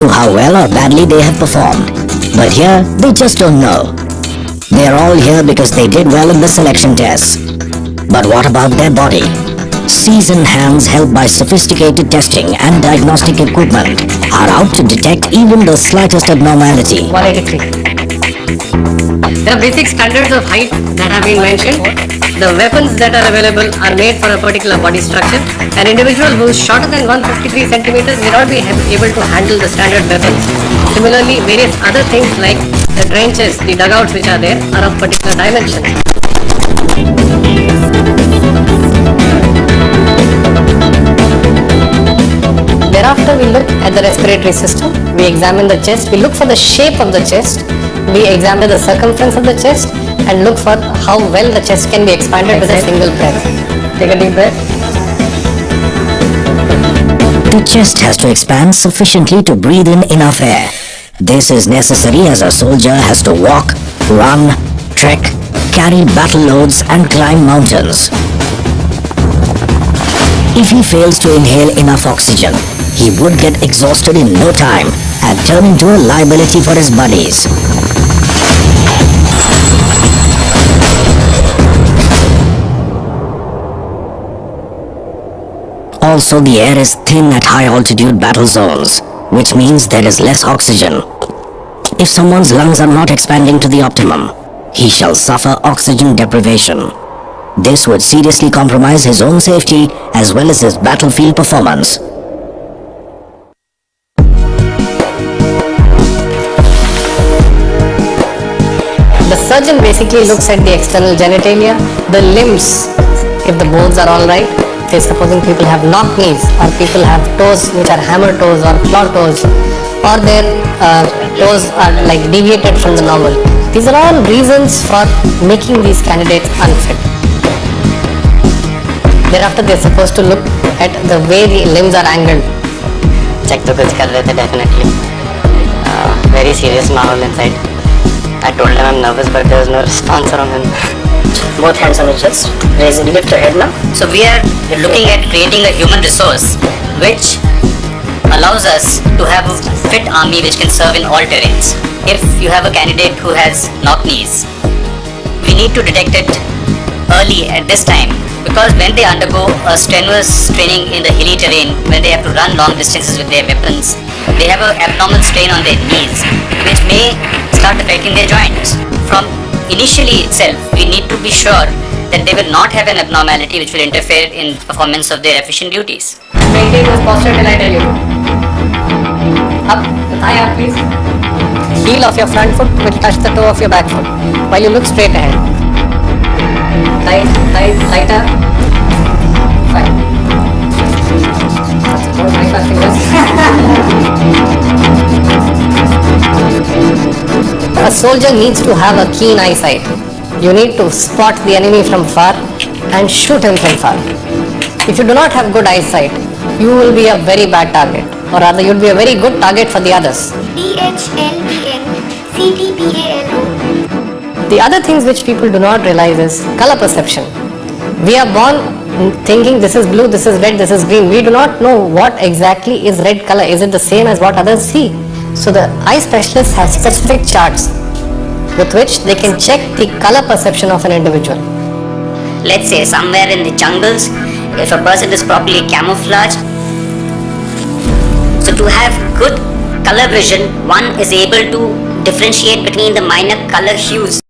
to how well or badly they have performed. But here, they just don't know. They are all here because they did well in the selection tests. But what about their body? Seasoned hands helped by sophisticated testing and diagnostic equipment are out to detect even the slightest abnormality. 183. There are basic standards of height that have been mentioned. The weapons that are available are made for a particular body structure. An individual who is shorter than 153 centimeters may not be able to handle the standard weapons. Similarly, various other things like the trenches, the dugouts which are there are of particular dimensions. Thereafter, we look at the respiratory system. We examine the chest. We look for the shape of the chest. We examine the circumference of the chest and look for how well the chest can be expanded with a single breath. Take a deep breath. The chest has to expand sufficiently to breathe in enough air. This is necessary as a soldier has to walk, run, trek, carry battle loads and climb mountains. If he fails to inhale enough oxygen, he would get exhausted in no time and turn into a liability for his buddies. Also, the air is thin at high altitude battle zones, which means there is less oxygen. If someone's lungs are not expanding to the optimum, he shall suffer oxygen deprivation. This would seriously compromise his own safety as well as his battlefield performance. The surgeon basically looks at the external genitalia, the limbs, if the bones are alright. Say supposing people have knock knees or people have toes which are hammer toes or claw toes, or their toes are like deviated from the normal. These are all reasons for making these candidates unfit. Thereafter they are supposed to look at the way the limbs are angled. Check to kuch kar rahe the definitely. Very serious mahal inside. I told him I'm nervous, but there was no response from him. Both hands on the chest. Raise and lift your head now. So we are looking at creating a human resource which allows us to have a fit army which can serve in all terrains. If you have a candidate who has knock knees, we need to detect it early at this time, because when they undergo a strenuous training in the hilly terrain, when they have to run long distances with their weapons, they have an abnormal strain on their knees which may start affecting their joints. From initially itself, we need to be sure that they will not have an abnormality which will interfere in performance of their efficient duties. Maintain this posture till I tell you. Up, the thigh up please. Heel of your front foot will touch the toe of your back foot while you look straight ahead. Tight, tight, tighter. Fine. Hold my fast fingers. A soldier needs to have a keen eyesight. You need to spot the enemy from far and shoot him from far. If you do not have good eyesight, you will be a very bad target, or rather you will be a very good target for the others. The other things which people do not realize is color perception. We are born thinking this is blue, this is red, this is green. We do not know what exactly is red color. Is it the same as what others see? So the eye specialists have specific charts with which they can check the color perception of an individual. Let's say somewhere in the jungles, if a person is properly camouflaged, so to have good color vision, one is able to differentiate between the minor color hues